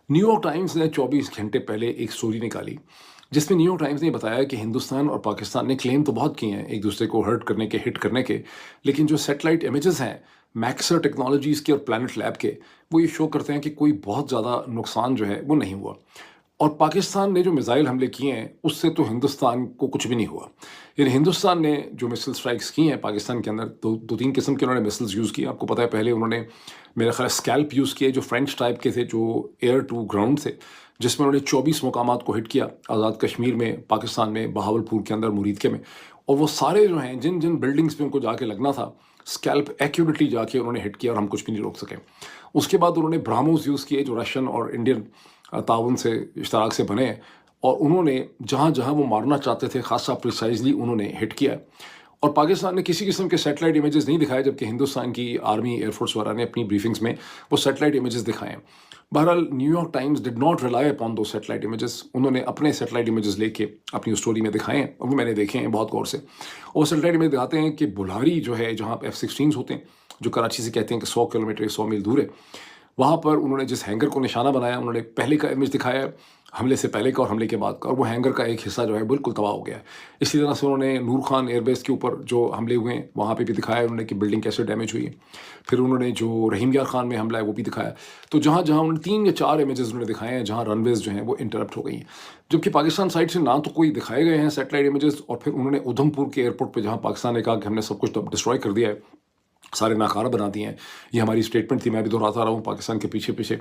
New York times ने 24 घंटे पहले एक स्टोरी निकाली जिसमें न्यूयॉर्क टाइम्स ने बताया कि हिंदुस्तान और पाकिस्तान ने क्लेम तो बहुत किए हैं एक दूसरे को हर्ट करने के, हिट करने के, लेकिन जो सैटेलाइट इमेजेस हैं मैक्सर टेक्नोलॉजीज के और प्लैनेट लैब के, वो ये शो करते हैं कि कोई बहुत ज़्यादा नुकसान जो है वो नहीं हुआ। और पाकिस्तान ने जो मिसाइल हमले किए हैं उससे तो हिंदुस्तान को कुछ भी नहीं हुआ। यानी हिंदुस्तान ने जो मिसाइल स्ट्राइक्स की हैं पाकिस्तान के अंदर, दो तीन किस्म के उन्होंने मिसाइल्स यूज़ किए। आपको पता है पहले उन्होंने मेरा ख्याल स्कैल्प यूज़ किए जो फ्रेंच टाइप के थे, जो एयर टू ग्राउंड थे, जिसमें उन्होंने 24 मुकामात को हिट किया आज़ाद कश्मीर में, पाकिस्तान में, बहावलपुर के अंदर, मुरीदके में। और वो सारे जो हैं जिन जिन बिल्डिंग्स पे उनको जाके लगना था, स्कैल्प एक्यूरेटली जाके उन्होंने हिट किया और हम कुछ भी नहीं रोक सके। उसके बाद उन्होंने ब्राह्मोस यूज़ किए जो रशियन और इंडियन ताउन से इश्तराक से बने हैं, और उन्होंने जहाँ जहाँ वो मारना चाहते थे खासा प्रिसाइजली उन्होंने हिट किया। और पाकिस्तान ने किसी किस्म के सैटेलाइट इमेजेस नहीं दिखाए, जबकि हिंदुस्तान की आर्मी एयरफोर्स वगैरह ने अपनी ब्रीफिंग्स में वो सैटेलाइट इमेजेस दिखाए। बहरहाल New York times did not rely upon दो सैटेलाइट इमेजेस। उन्होंने अपने सैटेलाइट इमेजेस लेके अपनी स्टोरी में दिखाए हैं और वो मैंने देखे हैं बहुत गौर से। और सैटेलाइट इमेज दिखाते हैं कि बुल्हारी जो है, जहाँ F-16 होते हैं, जो कराची से कहते हैं कि 100 किलोमीटर 100 मील दूर है, वहाँ पर उन्होंने जिस हैंगर को निशाना बनाया, उन्होंने पहले का इमेज दिखाया है, हमले से पहले का और हमले के बाद का, और वो हैंगर का एक हिस्सा जो है बिल्कुल तबाह हो गया है। इसी तरह से उन्होंने नूर खान एयरबेस के ऊपर जो हमले हुए हैं वहाँ पे भी दिखाया है उन्होंने कि बिल्डिंग कैसे डैमेज हुई है। फिर उन्होंने जो रहीम यार खान में हमला है वो भी दिखाया। तो जहाँ जहाँ उन्होंने 3 या 4 इमेजेस उन्होंने दिखाए हैं जहाँ रनवेज जो हैं वो इंटरप्ट हो गई हैं, जबकि पाकिस्तान साइड से ना तो कोई दिखाए गए हैं सैटेलाइट इमेजेस। और फिर उन्होंने उधमपुर के एयरपोर्ट पर, जहाँ पाकिस्तान ने कहा कि हमने सब कुछ डिस्ट्रॉय कर दिया है, सारे नाकारा बना दिए हैं, ये हमारी स्टेटमेंट थी, मैं भी दोहराता रहा हूँ पाकिस्तान के पीछे पीछे,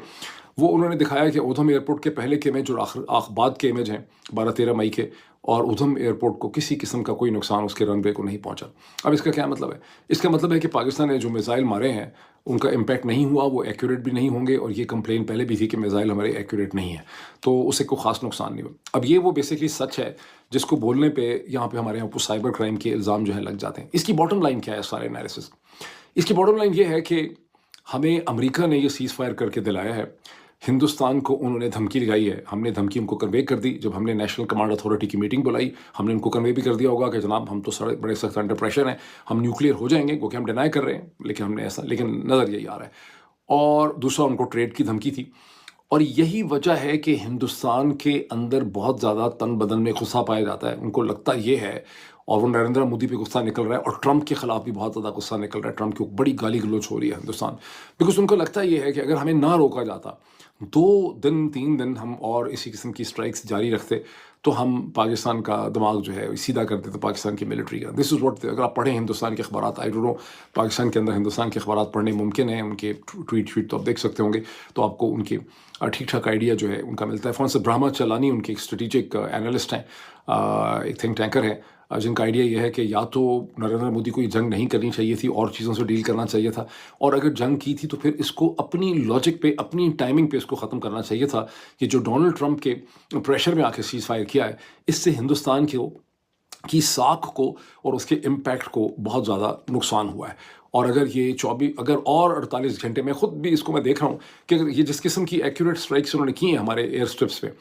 वो उन्होंने दिखाया कि उधम एयरपोर्ट के पहले के इमेज और बाद के इमेज हैं 12-13 मई के, और उधम एयरपोर्ट को किसी किस्म का कोई नुकसान उसके रनवे को नहीं पहुंचा। अब इसका क्या मतलब है? इसका मतलब है कि पाकिस्तान ने जो मिसाइल मारे हैं उनका इम्पैक्ट नहीं हुआ, वो एक्यूरेट भी नहीं होंगे, और ये कंप्लेन पहले भी थी कि मिसाइल हमारे एक्यूरेट नहीं है, तो उससे कोई ख़ास नुकसान नहीं हुआ। अब ये वो बेसिकली सच है जिसको बोलने पे यहाँ पे हमारे यहाँ पर साइबर क्राइम के इल्ज़ाम जो है लग जाते हैं। इसकी बॉटम लाइन क्या है सारे एनालिसिस? इसकी बॉटम लाइन ये है कि हमें अमेरिका ने ये सीज़ फायर करके दिलाया है, हिंदुस्तान को उन्होंने धमकी लगाई है, हमने धमकी उनको कन्वे कर दी। जब हमने नेशनल कमांड अथॉरिटी की मीटिंग बुलाई, हमने उनको कन्वे भी कर दिया होगा कि जनाब हम तो सारे बड़े सख्त अंडर प्रेशर हैं, हम न्यूक्लियर हो जाएंगे, क्योंकि हम डिनाई कर रहे हैं, लेकिन हमने ऐसा, लेकिन नज़र यही आ रहा है। और दूसरा उनको ट्रेड की धमकी थी। और यही वजह है कि हिंदुस्तान के अंदर बहुत ज़्यादा तन बदन में गुस्सा पाया जाता है। उनको लगता ये है, और वो नरेंद्र मोदी पे गुस्सा निकल रहा है, और ट्रंप के खिलाफ भी बहुत ज़्यादा गुस्सा निकल रहा है, ट्रंप की बड़ी गाली गलौज हो रही है हिंदुस्तान, बिकॉज उनको लगता ये है कि अगर हमें ना रोका जाता, 2 दिन 3 दिन हम और इसी किस्म की स्ट्राइक्स जारी रखते, तो हम पाकिस्तान का दिमाग जो है सीधा कर देते पाकिस्तान की मिलिट्री का। दिस इज़ व्हाट, अगर आप पढ़ें हिंदुस्तान के अखबार, आई डोंट नो पाकिस्तान के अंदर हिंदुस्तान के अखबार पढ़ने मुमकिन है, उनके ट्वीट तो आप देख सकते होंगे, तो आपको उनके ठीक ठाक आइडिया जो है उनका मिलता है। फॉन्स ब्रह्मा चलानी उनके एक स्ट्रेटिजिक एनालिस्ट हैं, एक थिंक टैंकर है, जिनका आइडिया ये है कि या तो नरेंद्र मोदी को ये जंग नहीं करनी चाहिए थी और चीज़ों से डील करना चाहिए था, और अगर जंग की थी तो फिर इसको अपनी लॉजिक पे, अपनी टाइमिंग पे इसको ख़त्म करना चाहिए था। कि जो डोनाल्ड ट्रंप के प्रेशर में आके सीज़ फायर किया है, इससे हिंदुस्तान की साख को और उसके इम्पैक्ट को बहुत ज़्यादा नुकसान हुआ है। और अगर ये 24 अगर और 48 घंटे में, खुद भी इसको मैं देख रहा हूँ कि अगर ये जिस किस्म की एक्यूरेट स्ट्राइक्स उन्होंने की हैं हमारे एयर स्ट्रिप्स पे,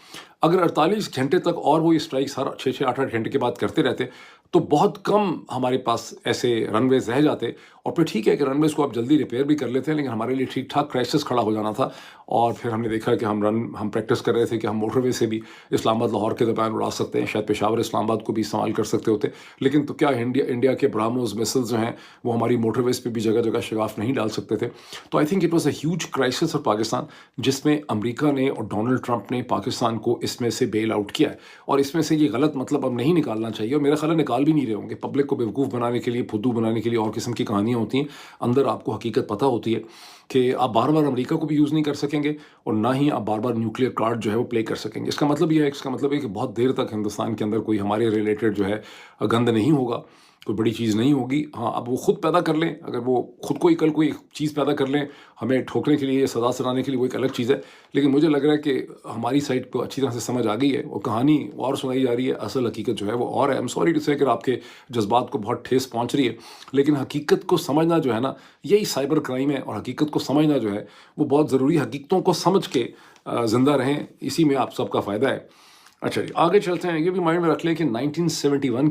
अगर 48 घंटे तक और वो ये स्ट्राइक्स हर 6-6 8-8 घंटे के बाद करते रहते, तो बहुत कम हमारे पास ऐसे रनवेज रह जाते। और फिर ठीक है कि रनवेज को आप जल्दी रिपेयर भी कर लेते हैं, लेकिन हमारे लिए ठीक ठाक क्राइसिस खड़ा हो जाना था। और फिर हमने देखा कि हम प्रैक्टिस कर रहे थे कि हम मोटरवे से भी इस्लामाबाद लाहौर के दरमियान उड़ा सकते हैं, शायद पेशावर इस्लामाबाद को भी इस्तेमाल कर सकते होते, लेकिन तो क्या इंडिया के ब्राह्मोस मिसाइल्स जो हैं वो हमारी मोटरवेज पे भी जगह जगह शगाफ नहीं डाल सकते थे। तो I think it was a huge crisis for Pakistan, जिसमें अमेरिका ने और डोनाल्ड ट्रंप ने पाकिस्तान को इसमें से बेल आउट किया है। और इसमें से ये गलत मतलब अब नहीं निकालना चाहिए, और मेरा ख्याल है निकाल भी नहीं रहे होंगे। पब्लिक को बेवकूफ़ बनाने के लिए, फुद्दू बनाने के लिए और किस्म की कहानियाँ होती हैं, अंदर आपको हकीकत पता होती है कि आप बार बार अमेरिका को भी यूज़ नहीं कर सकेंगे, और ना ही आप बार बार न्यूक्लियर कार्ड जो है वो प्ले कर सकेंगे। इसका मतलब ये है, इसका मतलब है कि बहुत देर तक हिंदुस्तान के अंदर कोई हमारे रिलेटेड जो है गंद नहीं होगा, कोई बड़ी चीज़ नहीं होगी। हाँ, अब वो खुद पैदा कर लें, अगर वो खुद को ही कल कोई चीज़ पैदा कर लें हमें ठोकने के लिए, सजा सुनाने के लिए, वो एक अलग चीज़ है। लेकिन मुझे लग रहा है कि हमारी साइड को अच्छी तरह से समझ आ गई है, और कहानी और सुनाई जा रही है, असल हकीकत जो है वो और है। आई एम सॉरी टू से कि आपके जज्बात को बहुत ठेस पहुँच रही है, लेकिन हकीकत को समझना जो है ना, यही साइबर क्राइम है। और हकीकत को समझना जो है वो बहुत ज़रूरी, हकीकतों को समझ के ज़िंदा रहें, इसी में आप सबका फ़ायदा है। अच्छा जी, आगे चलते हैं। ये भी माइंड में रख लें कि 1971 की